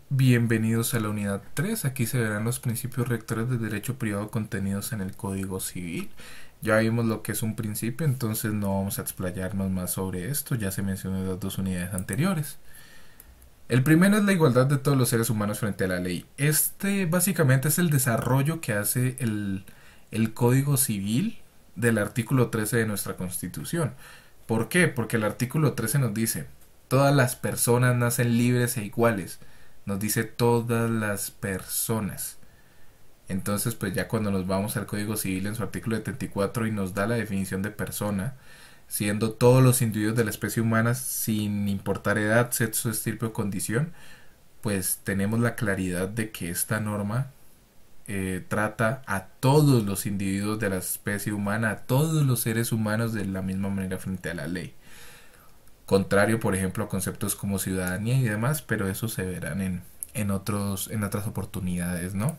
Bienvenidos a la unidad 3. Aquí se verán los principios rectores del derecho privado contenidos en el Código Civil. Ya vimos lo que es un principio, entonces no vamos a explayarnos más sobre esto, ya se mencionó en las dos unidades anteriores. El primero es la igualdad de todos los seres humanos frente a la ley. Este básicamente es el desarrollo que hace el Código Civil del artículo 13 de nuestra Constitución. ¿Por qué? Porque el artículo 13 nos dice, todas las personas nacen libres e iguales. Nos dice todas las personas. Entonces, pues ya cuando nos vamos al Código Civil en su artículo 74 y nos da la definición de persona, siendo todos los individuos de la especie humana sin importar edad, sexo, estirpe o condición, pues tenemos la claridad de que esta norma trata a todos los individuos de la especie humana, a todos los seres humanos de la misma manera frente a la ley. Contrario, por ejemplo, a conceptos como ciudadanía y demás, pero eso se verán en otras oportunidades, ¿no?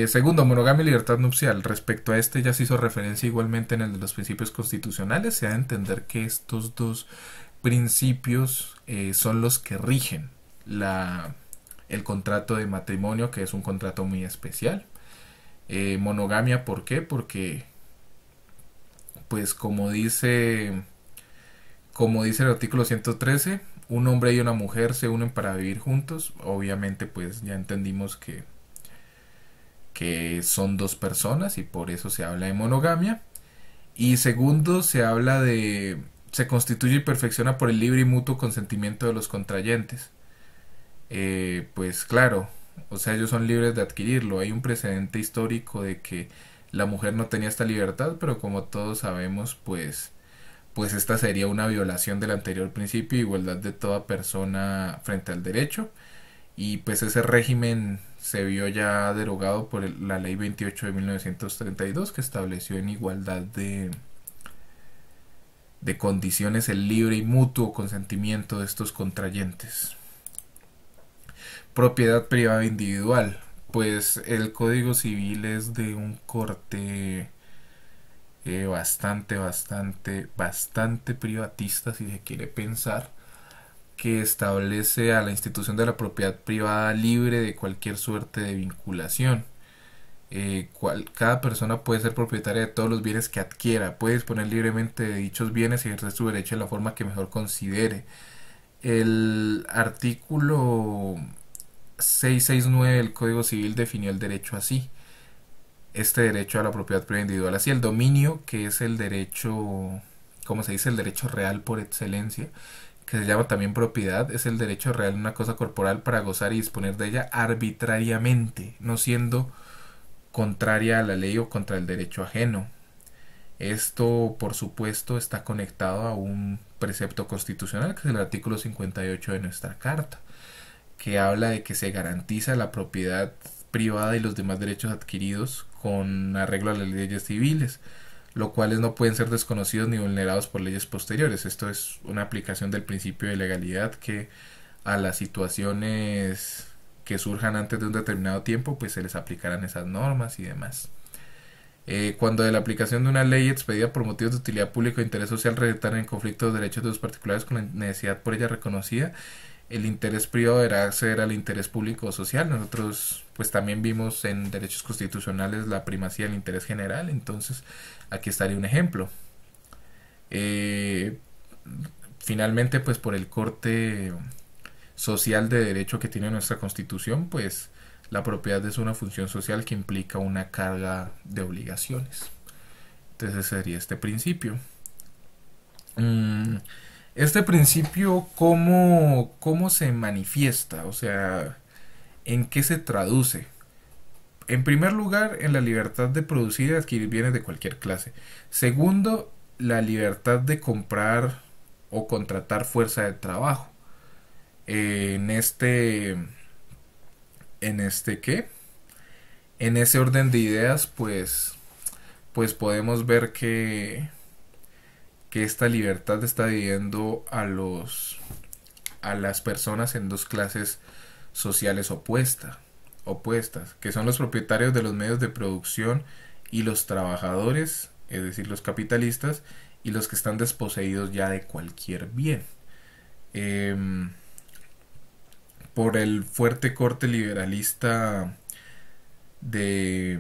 Segundo, monogamia y libertad nupcial. Respecto a este ya se hizo referencia igualmente en el de los principios constitucionales. Se ha de entender que estos dos principios son los que rigen el contrato de matrimonio, que es un contrato muy especial. Monogamia, ¿por qué? Porque, pues como dice el artículo 113, un hombre y una mujer se unen para vivir juntos. Obviamente, pues ya entendimos que son dos personas y por eso se habla de monogamia. Y segundo, se constituye y perfecciona por el libre y mutuo consentimiento de los contrayentes. Pues claro, o sea, ellos son libres de adquirirlo. Hay un precedente histórico de que la mujer no tenía esta libertad, pero como todos sabemos, pues esta sería una violación del anterior principio de igualdad de toda persona frente al derecho, y pues ese régimen se vio ya derogado por la ley 28 de 1932, que estableció en igualdad de condiciones el libre y mutuo consentimiento de estos contrayentes. Propiedad privada individual, pues el Código Civil es de un corte bastante privatista, si se quiere pensar, que establece a la institución de la propiedad privada libre de cualquier suerte de vinculación. Cada persona puede ser propietaria de todos los bienes que adquiera, puede disponer libremente de dichos bienes y ejercer su derecho de la forma que mejor considere. El artículo 669 del Código Civil definió el derecho así: este derecho a la propiedad privada individual, así el dominio, que es el derecho, como se dice, el derecho real por excelencia, que se llama también propiedad, es el derecho real en una cosa corporal para gozar y disponer de ella arbitrariamente, no siendo contraria a la ley o contra el derecho ajeno. Esto, por supuesto, está conectado a un precepto constitucional, que es el artículo 58 de nuestra Carta, que habla de que se garantiza la propiedad privada y los demás derechos adquiridos con arreglo a las leyes civiles, lo cuales no pueden ser desconocidos ni vulnerados por leyes posteriores. Esto es una aplicación del principio de legalidad, que a las situaciones que surjan antes de un determinado tiempo, pues se les aplicarán esas normas y demás. Cuando de la aplicación de una ley expedida por motivos de utilidad pública o interés social resultan en conflicto de derechos de los particulares con la necesidad por ella reconocida, el interés privado deberá acceder al interés público o social. Nosotros pues también vimos en derechos constitucionales la primacía del interés general, entonces aquí estaría un ejemplo. Eh, Finalmente, pues por el corte social de derecho que tiene nuestra Constitución, pues la propiedad es una función social que implica una carga de obligaciones. Entonces ese sería este principio. Este principio, ¿cómo se manifiesta? O sea, ¿en qué se traduce? En primer lugar, en la libertad de producir y adquirir bienes de cualquier clase. Segundo, la libertad de comprar o contratar fuerza de trabajo. En ¿qué? En ese orden de ideas, pues podemos ver que esta libertad está dividiendo a las personas en dos clases sociales opuestas, que son los propietarios de los medios de producción y los trabajadores, es decir, los capitalistas, y los que están desposeídos ya de cualquier bien. por el fuerte corte liberalista de,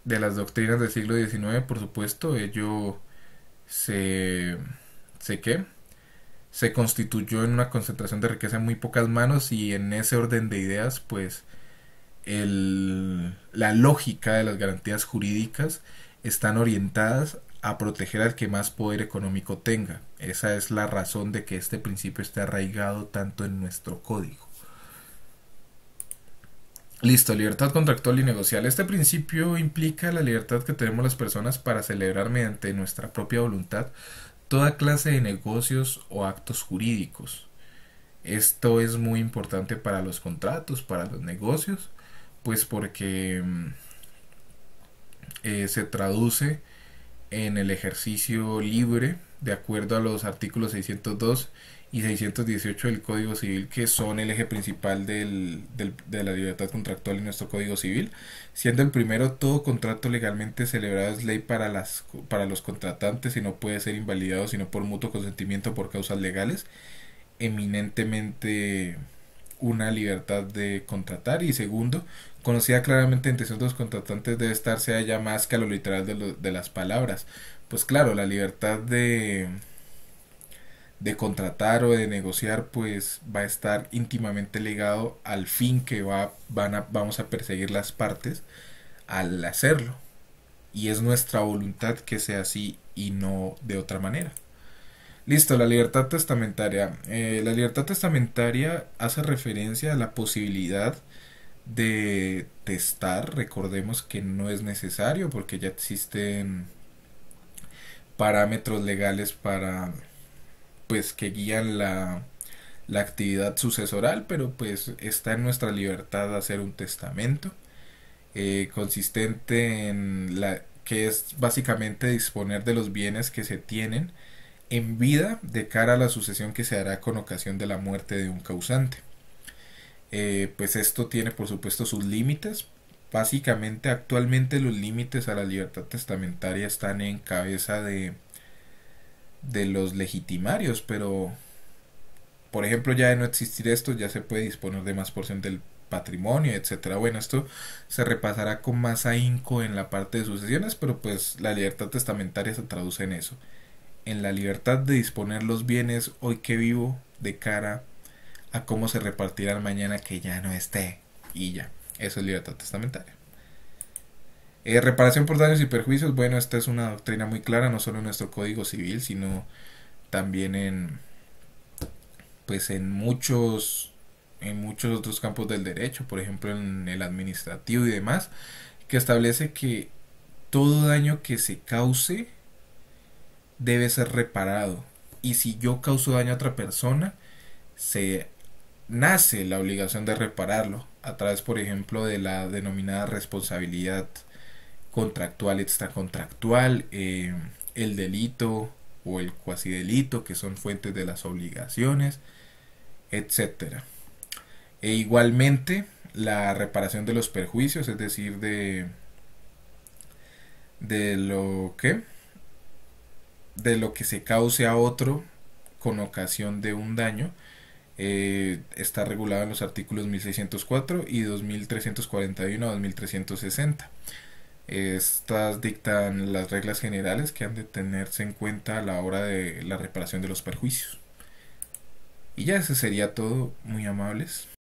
de las doctrinas del siglo XIX, por supuesto, ello se, ¿qué? Se constituyó en una concentración de riqueza en muy pocas manos, y en ese orden de ideas, pues la lógica de las garantías jurídicas están orientadas a proteger al que más poder económico tenga. Esa es la razón de que este principio esté arraigado tanto en nuestro código. Listo, libertad contractual y negocial. Este principio implica la libertad que tenemos las personas para celebrar mediante nuestra propia voluntad toda clase de negocios o actos jurídicos. Esto es muy importante para los contratos, para los negocios, pues porque se traduce en el ejercicio libre de acuerdo a los artículos 602 y 618 del Código Civil, que son el eje principal de la libertad contractual en nuestro Código Civil, siendo el primero: todo contrato legalmente celebrado es ley para los contratantes y no puede ser invalidado sino por mutuo consentimiento por causas legales, eminentemente una libertad de contratar. Y segundo, conocida claramente entre los contratantes, debe estarse allá más que a lo literal de las palabras. Pues claro, la libertad de contratar o de negociar pues va a estar íntimamente ligado al fin que vamos a perseguir las partes al hacerlo, y es nuestra voluntad que sea así y no de otra manera. Listo, la libertad testamentaria. La libertad testamentaria hace referencia a la posibilidad de testar. Recordemos que no es necesario porque ya existen parámetros legales para pues que guían la actividad sucesoral, pero pues está en nuestra libertad hacer un testamento consistente en la que es básicamente disponer de los bienes que se tienen en vida de cara a la sucesión que se hará con ocasión de la muerte de un causante. Pues esto tiene por supuesto sus límites. Básicamente actualmente los límites a la libertad testamentaria están en cabeza de los legitimarios, pero por ejemplo ya de no existir esto ya se puede disponer de más porción del patrimonio, etcétera. Bueno, esto se repasará con más ahínco en la parte de sucesiones, pero pues la libertad testamentaria se traduce en eso, en la libertad de disponer los bienes hoy que vivo de cara a cómo se repartirán mañana que ya no esté, y ya, eso es libertad testamentaria. Reparación por daños y perjuicios. Bueno, esta es una doctrina muy clara, no solo en nuestro Código Civil, sino también pues en muchos otros campos del derecho, por ejemplo en el administrativo y demás, que establece que todo daño que se cause debe ser reparado, y si yo causo daño a otra persona se nace la obligación de repararlo a través, por ejemplo, de la denominada responsabilidad contractual, extracontractual, el delito o el cuasidelito, que son fuentes de las obligaciones, etcétera. E igualmente la reparación de los perjuicios, es decir, de lo que se cause a otro con ocasión de un daño, está regulado en los artículos 1604 y 2341 a 2360. Estas dictan las reglas generales que han de tenerse en cuenta a la hora de la reparación de los perjuicios. Y ya ese sería todo, muy amables.